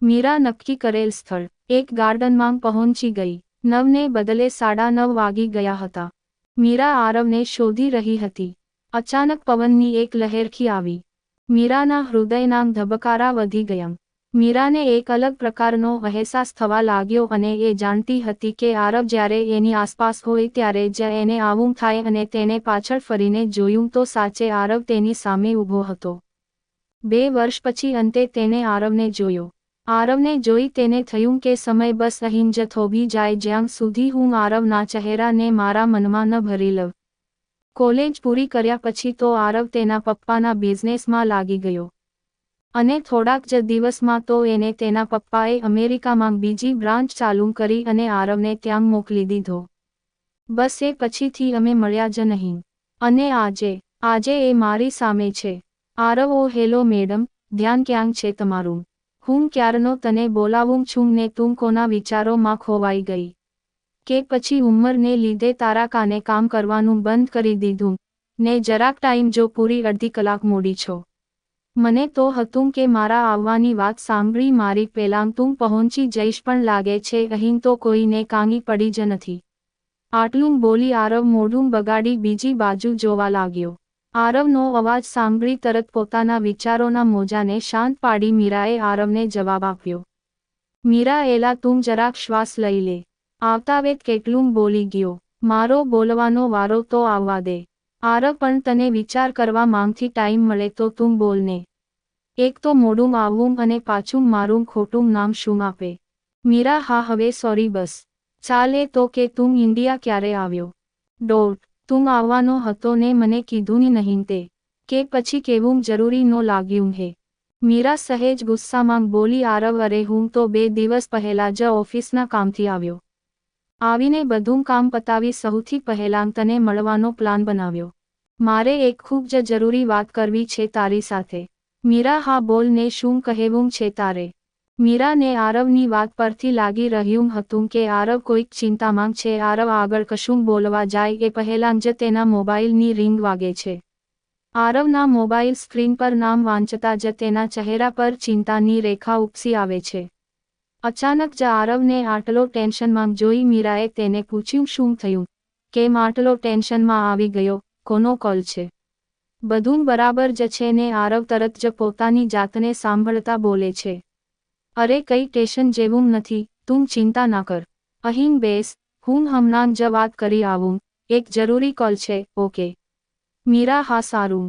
મીરા નક્કી કરેલ સ્થળ એક ગાર્ડનમાં પહોંચી ગઈ। 9ને બદલે 9:30 વાગી ગયા હતા। મીરા આરવને શોધી રહી હતી। અચાનક પવનની એક લહેરખી આવી। મીરાના હૃદયના ધબકારા વધી ગયા। મીરાને એક અલગ પ્રકારનો અહેસાસ થવા લાગ્યો અને એ જાણતી હતી કે આરવ જ્યારે એની આસપાસ હોય ત્યારે જ એને આવું થાય અને તેણે પાછળ ફરીને જોયું તો સાચે આરવ તેની સામે ઊભો હતો। 2 વર્ષ પછી અંતે તેણે આરવને જોયો। આરવને જોઈ તેને થયું કે સમય બસ અહીં જ થોભી જાય જ્યાં સુધી હું આરવના ચહેરાને મારા મનમાં ન ભરી લઉં। કોલેજ પૂરી કર્યા પછી તો આરવ તેના પપ્પાના બિઝનેસમાં લાગી ગયો અને થોડાક જ દિવસમાં તો એને તેના પપ્પાએ અમેરિકામાં બીજી બ્રાન્ચ ચાલુ કરી અને આરવને ત્યાં મોકલી દીધો। બસ એ પછીથી અમે મળ્યા જ નહીં અને આજે એ મારી સામે છે। આરવ: ઓ હેલો મેડમ, ધ્યાન ક્યાં છે તમારું? હું ક્યારનો તને બોલાવું છું ને તું કોના વિચારોમાં ખોવાઈ ગઈ? કે પછી ઉંમરને લીધે તારા કાને કામ કરવાનું બંધ કરી દીધું ને જરાક ટાઈમ જો પૂરી અડધી કલાક મોડી છો? મને તો હતું કે મારા આવવાની વાત સાંભળી મારી પહેલાં તું પહોંચી જઈશ પણ લાગે છે અહીં તો કોઈને કાંઈ પડી જ નથી। આટલું બોલી આરવ મોઢું બગાડી બીજી બાજુ જોવા લાગ્યો। આરવનો અવાજ સાંભળી તરત પોતાના વિચારોના મોજાને શાંત પાડી મીરાએ આરવને જવાબ આપ્યો। મીરા: એલા તું જરાક શ્વાસ લઈ લે, આવતાવેત કેટલું બોલી ગયો, મારો બોલવાનો વારો તો આવવા દે। આરવ: પણ તને વિચાર કરવા માંગથી ટાઈમ મળે તો તું બોલને। એક તો મોડું આવવું અને પાછું મારું ખોટું નામ શું આપે? મીરા: હા હવે સોરી બસ ચાલે તો કે તું ઇન્ડિયા ક્યારે આવ્યો? તું આવવાનો હતો ને મને કીધું નહીં તે? કે પછી કેવું જરૂરી નો લાગ્યું હે? મીરા સહેજ ગુસ્સામાં બોલી આરવ: અરે હું તો 2 દિવસ પહેલા જ ઓફિસના કામથી આવ્યો। આવીને બધું કામ પતાવી સૌથી પહેલાં તને મળવાનો પ્લાન બનાવ્યો। મારે એક ખૂબ જ જરૂરી વાત કરવી છે તારી સાથે। મીરા: હા બોલ ને, શું કહેવું છે તારે? મીરાને આરવની વાત પરથી લાગી રહ્યું હતું કે આરવ કોઈક ચિંતામાં છે। આરવ આગળ કશું બોલવા જાય એ પહેલાં જ તેના મોબાઈલની રિંગ વાગે છે। આરવના મોબાઈલ સ્ક્રીન પર નામ વાંચતા જ તેના ચહેરા પર ચિંતાની રેખા ઉપસી આવે છે। અચાનક જ આરવને આટલો ટેન્શનમાં જોઈ મીરાએ તેને પૂછ્યું: શું થયું? કેમ આટલો ટેન્શનમાં આવી ગયો? કોનો કોલ છે? બધું બરાબર જ છે ને? આરવ તરત જ પોતાની જાતને સાંભળતા બોલે છે: અરે કંઈ ટેન્શન જેવું નથી, તું ચિંતા ના કર, અહીં બેસ, હું હમણાં જ વાત કરી આવું, એક જરૂરી કોલ છે, ઓકે? મીરા: હા સારું।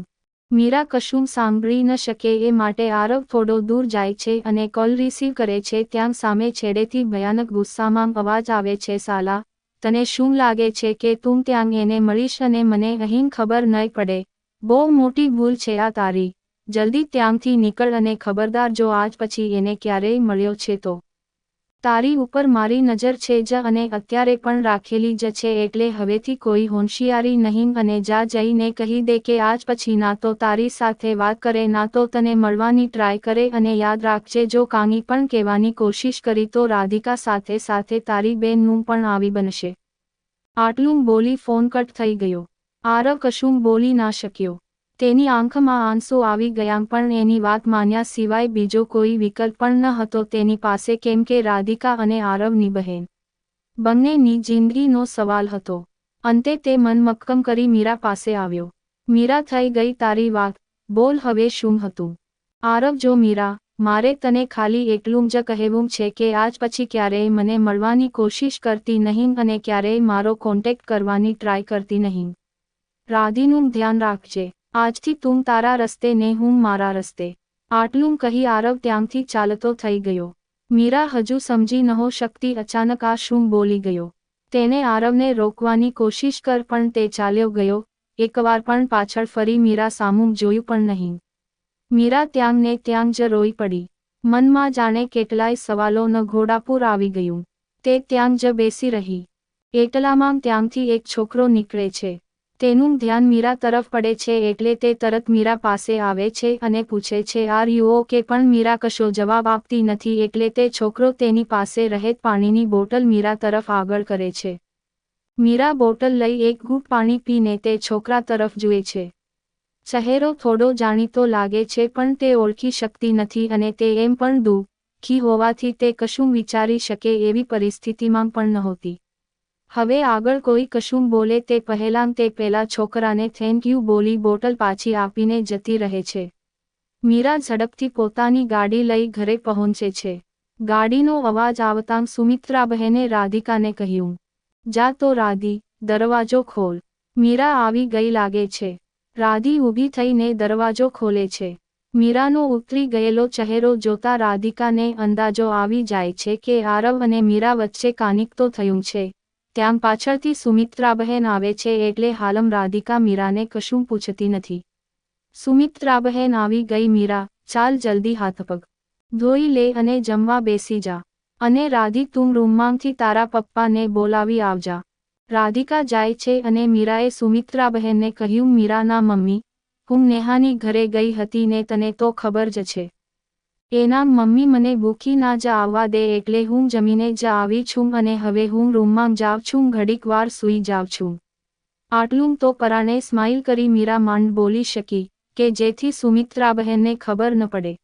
મીરા કશું સાંભળી ન શકે એ માટે આરવ થોડો દૂર જાય છે અને કોલ રિસીવ કરે છે ત્યાં સામે છેડેથી ભયાનક ગુસ્સામાં અવાજ આવે છે: સાલા, તને શું લાગે છે કે તું ત્યાં એને મળીશ અને મને અહીં ખબર નહીં પડે? બહુ મોટી ભૂલ છે આ તારી, જલ્દી ત્યાંથી નીકળ અને ખબરદાર જો આજ પછી એને ક્યારેય મળ્યો છે તો તારી ઉપર મારી નજર છે જ અને અત્યારે પણ રાખેલી જ છે, એટલે હવેથી કોઈ હોશિયારી નહીં અને જા જઈને કહી દે કે આજ પછી ના તો તારી સાથે વાત કરે ના તો તને મળવાની ટ્રાય કરે અને યાદ રાખજે જો કાંઈ પણ કહેવાની કોશિશ કરી તો રાધિકા સાથે સાથે તારી બેનનું પણ આવી બનશે। આટલું બોલી ફોન કટ થઈ ગયો। આરવ કશું બોલી ના શક્યો। તેની આંખમાં આંસુ આવી ગયા પણ એની વાત માન્યા સિવાય બીજો કોઈ વિકલ્પ પણ ન હતો તેની પાસે કેમ કે રાધિકા અને આરવની બહેન બંનેની જિંદગીનો સવાલ હતો। અંતે તે મન મક્કમ કરી મીરા પાસે આવ્યો। મીરા: થઈ ગઈ તારી વાત, બોલ હવે શું હતું? આરવ: જો મીરા, મારે તને ખાલી એટલું જ કહેવું છે કે આજ પછી ક્યારેય મને મળવાની કોશિશ કરતી નહીં અને ક્યારેય મારો કોન્ટેક્ટ કરવાની ટ્રાય કરતી નહીં। રાધીનું ધ્યાન રાખજે। આજથી તું તારા રસ્તે ને હું મારા રસ્તે। આટલું કહી આરવ ત્યાંથી ચાલતો થઈ ગયો। મીરા હજુ સમજી નહો શકતી અચાનક આ શું બોલી ગયો। તેને આરવને રોકવાની કોશિશ કર પણ તે ચાલ્યો ગયો, એકવાર પણ પાછળ ફરી મીરા સામું જોયું પણ નહીં। મીરા ત્યાં ને ત્યાં જ રોઈ પડી। મનમાં જાણે કેટલાય સવાલોનું ઘોડાપૂર આવી ગયું। તે ત્યાં જ બેસી રહી। એટલામાં ત્યાંથી એક છોકરો નીકળે છે। તેનું ધ્યાન મીરા તરફ પડે છે એટલે તે તરત મીરા પાસે આવે છે અને પૂછે છે: આર યુ ઓકે? પણ મીરા કશો જવાબ આપતી નથી એટલે તે છોકરો તેની પાસે રહેત પાણીની બોટલ મીરા તરફ આગળ કરે છે। મીરા બોટલ લઈ એક ઘૂંટ પાણી પીને તે છોકરા તરફ જુએ છે। ચહેરો થોડો જાણીતો લાગે છે પણ તે ઓળખી શકતી નથી અને તે એમ પણ દુઃખી હોવાથી તે કશું વિચારી શકે એવી પરિસ્થિતિમાં પણ નહોતી. હવે આગળ કોઈ કશું બોલે તે પહેલાં તે પેલા છોકરાને થેન્ક યુ બોલી બોટલ પાછી આપીને જતી રહે છે. મીરા ઝડપથી પોતાની ગાડી લઈ ઘરે પહોંચે છે. ગાડીનો અવાજ આવતાં સુમિત્રાબહેને રાધિકાને કહ્યું, જા તો રાધી, દરવાજો ખોલ. મીરા આવી ગઈ લાગે છે. રાધી ઊભી થઈને દરવાજો ખોલે છે. મીરાનો ઉતરી ગયેલો ચહેરો જોતા રાધિકાને અંદાજો આવી જાય છે કે આરવ અને મીરા વચ્ચે કાંઈક તો થયું છે. ત્યાં પાછળથી સુમિત્રાબહેન આવે છે એટલે હાલમ રાધિકા મીરાને કશું પૂછતી નથી. સુમિત્રાબહેન આવી ગઈ. મીરા, ચાલ જલ્દી હાથપગ ધોઈ લે અને જમવા બેસી જા. અને રાધી તું રૂમમાંથી તારા પપ્પાને બોલાવી આવજા. રાધિકા જાય છે અને મીરાએ સુમિત્રાબહેનને કહ્યું, મીરાના મમ્મી, હું નેહાની ઘરે ગઈ હતી ને તને તો ખબર જ છે. એના મમ્મી મને ભૂખી ના જ આવવા દે એટલે હું જમીને જ આવી છું અને હવે હું રૂમમાં જાઉં છું, ઘડીક વાર સૂઈ જાઉં છું. આટલું તો પરાણે સ્માઇલ કરી મીરા માંડ બોલી શકી કે જેથી સુમિત્રાબહેનને ખબર ન પડે.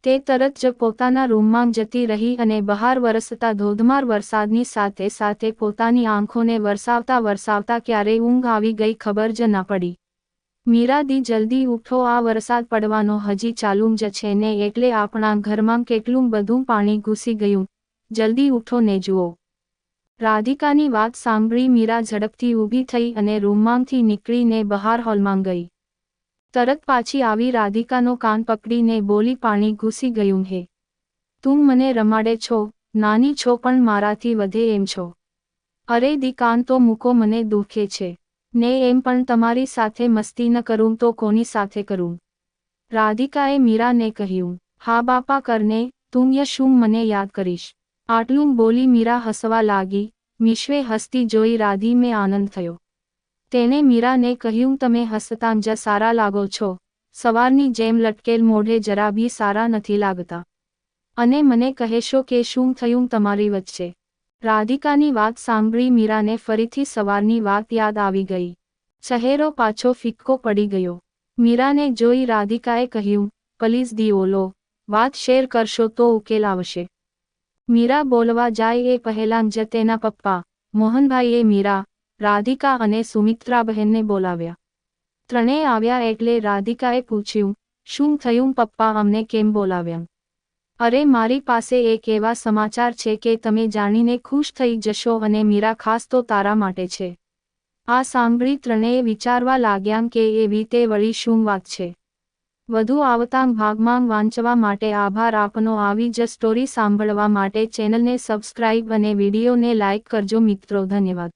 તે તરત જ પોતાના રૂમમાં જતી રહી અને બહાર વરસતા ધોધમાર વરસાદની સાથે સાથે પોતાની આંખોને વરસાવતા ક્યારે ઊંઘ આવી ગઈ ખબર જ ના પડી. મીરાદી જલ્દી ઉઠો, આ વરસાદ પડવાનો હજી ચાલુ જ છે ને એટલે આપણા ઘરમાં કેટલું બધું પાણી ઘૂસી ગયું, જલ્દી ઉઠો ને જુઓ. રાધિકાની વાત સાંભળી મીરા ઝડપથી ઊભી થઈ અને રૂમમાંથી નીકળીને બહાર હોલમાં ગઈ. તરત પાછી આવી રાધિકાનો કાન પકડીને બોલી, પાણી ઘૂસી ગયું હે. તું મને રમાડે છો, નાની છો પણ મારાથી વધે એમ છો. અરે દી કાન તો મૂકો, મને દુખે છે. ને એમ પણ તમારી સાથે મસ્તી ન કરું તો કોની સાથે કરું. રાધિકાએ મીરાને કહ્યું, હા બાપા કરને, તું શું મને યાદ કરીશ. આટલું બોલી મીરા હસવા લાગી. મિશ્વે હસતી જોઈ રાધીને આનંદ થયો. તેણે મીરાને કહ્યું, તમે હસતાં જ સારા લાગો છો, સવારની જેમ લટકેલ મોઢે જરા બી સારા નથી લાગતા. અને મને કહેશો કે શું થયું તમારી વચ્ચે. રાધિકાની વાત સાંભળી મીરાને ફરીથી સવારની વાત યાદ આવી ગઈ. ચહેરો પાછો ફિક્કો પડી ગયો. મીરાને જોઈ રાધિકાએ કહ્યું, પ્લીઝ દી ઓલો વાત શેર કરશો તો ઉકેલ આવશે. મીરા બોલવા જાય એ પહેલાં જ તેના પપ્પા મોહનભાઈએ મીરા, રાધિકા અને સુમિત્રાબહેનને બોલાવ્યા. ત્રણેય આવ્યા એટલે રાધિકાએ પૂછ્યું, શું થયું પપ્પા, અમને કેમ બોલાવ્યા. અરે મારી પાસે એક એવા સમાચાર છે કે તમે જાણીને ખુશ થઈ જશો અને મીરા ખાસ તો તારા માટે છે. આ સાંભળી ત્રણેય વિચારવા લાગ્યા કે એવી તે વળી શું વાત છે. વધુ આવતા ભાગમાં વાંચવા માટે આભાર આપનો. આવી જ સ્ટોરી સાંભળવા માટે ચેનલને સબસ્ક્રાઇબ અને વિડીયોને લાઇક કરજો મિત્રો. ધન્યવાદ.